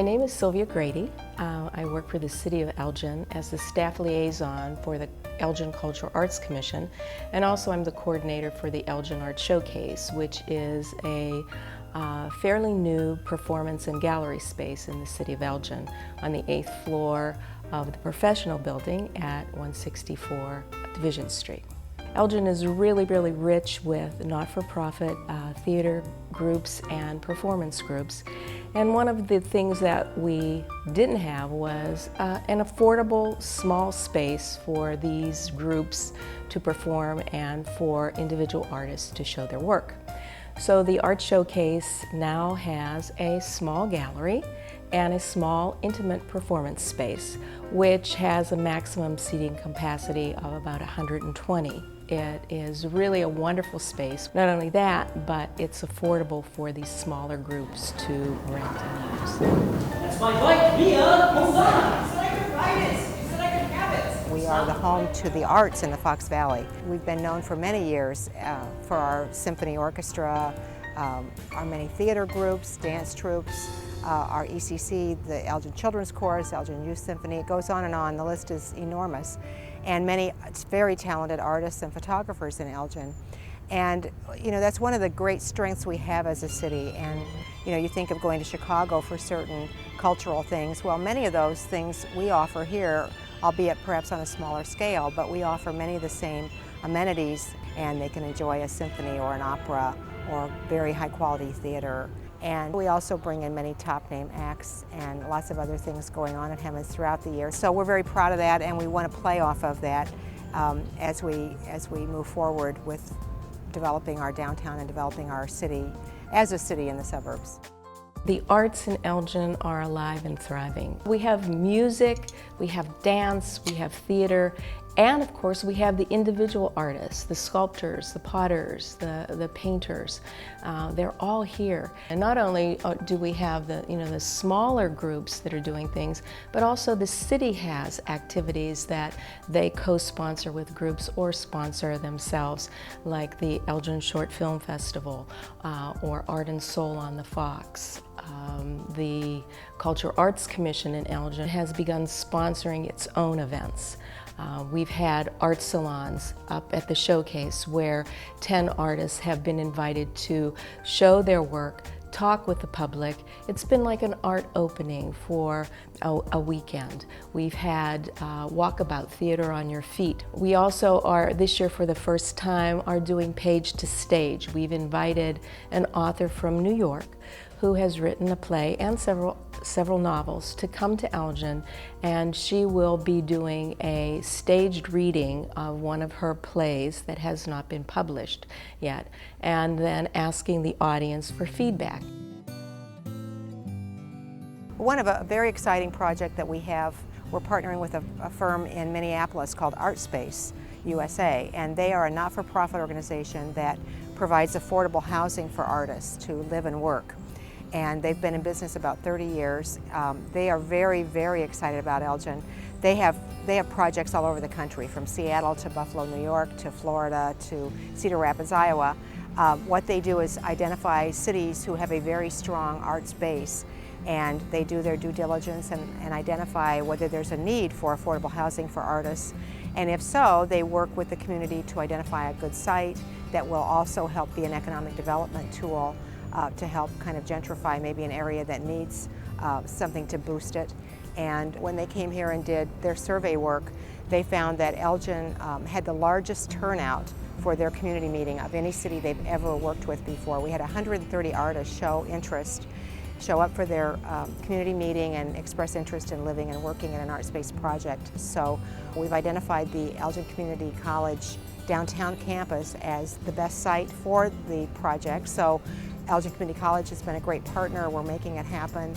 My name is Sylvia Grady. I work for the City of Elgin as the staff liaison for the Elgin Cultural Arts Commission, and also I'm the coordinator for the Elgin Art Showcase, which is a fairly new performance and gallery space in the City of Elgin on the 8th floor of the professional building at 164 Division Street. Elgin is really rich with not-for-profit theater groups and performance groups. And one of the things that we didn't have was an affordable small space for these groups to perform and for individual artists to show their work. So the Art Showcase now has a small gallery and a small intimate performance space, which has a maximum seating capacity of about 120. It is really a wonderful space. Not only that, but it's affordable for these smaller groups to rent and use. That's my bike, Mia! Hold on! You said I could ride it! You said I could have it! We are the home to the arts in the Fox Valley. We've been known for many years for our symphony orchestra, our many theater groups, dance troupes, our ECC, the Elgin Children's Chorus, Elgin Youth Symphony. It goes on and on. The list is enormous. And many very talented artists and photographers in Elgin. And that's one of the great strengths we have as a city. And you think of going to Chicago for certain cultural things. Well, many of those things we offer here, albeit perhaps on a smaller scale, but we offer many of the same amenities, and they can enjoy a symphony or an opera or very high quality theater. And we also bring in many top name acts and lots of other things going on at Hemmons throughout the year. So we're very proud of that, and we want to play off of that as we move forward with developing our downtown and developing our city as a city in the suburbs. The arts in Elgin are alive and thriving. We have music, we have dance, we have theater, and of course we have the individual artists, the sculptors, the potters, the painters. They're all here. And not only do we have the smaller groups that are doing things, but also the city has activities that they co-sponsor with groups or sponsor themselves, like the Elgin Short Film Festival or Art and Soul on the Fox. The Cultural Arts Commission in Elgin has begun sponsoring its own events. We've had art salons up at the showcase where 10 artists have been invited to show their work, talk with the public. It's been like an art opening for a weekend. We've had walkabout theater on your feet. We also are, this year for the first time, are doing page to stage. We've invited an author from New York who has written a play and several novels to come to Elgin, and she will be doing a staged reading of one of her plays that has not been published yet, and then asking the audience for feedback. One of a very exciting project that we have, we're partnering with a firm in Minneapolis called ArtSpace USA, and they are a not-for-profit organization that provides affordable housing for artists to live and work. And they've been in business about 30 years. They are very excited about Elgin. They have projects all over the country, from Seattle to Buffalo, New York, to Florida, to Cedar Rapids, Iowa. What they do is identify cities who have a very strong arts base, and they do their due diligence and identify whether there's a need for affordable housing for artists. And if so, they work with the community to identify a good site that will also help be an economic development tool to help kind of gentrify maybe an area that needs something to boost it. And when they came here and did their survey work, they found that Elgin had the largest turnout for their community meeting of any city they've ever worked with before. We had 130 artists show up for their community meeting and express interest in living and working in an art space project. So we've identified the Elgin Community College downtown campus as the best site for the project. So Elgin Community College has been a great partner. We're making it happen.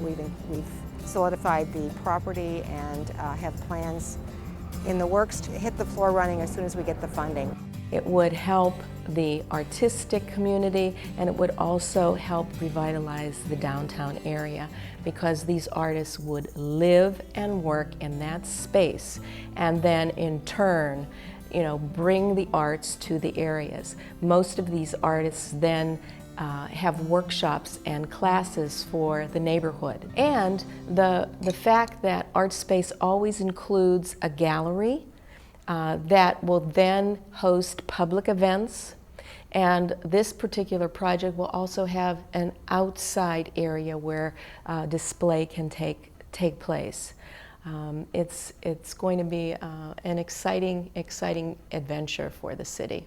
We've solidified the property and have plans in the works to hit the floor running as soon as we get the funding. It would help the artistic community, and it would also help revitalize the downtown area, because these artists would live and work in that space, and then in turn bring the arts to the areas. Most of these artists then have workshops and classes for the neighborhood. And the fact that Art Space always includes a gallery that will then host public events. And this particular project will also have an outside area where display can take place. It's going to be an exciting adventure for the city.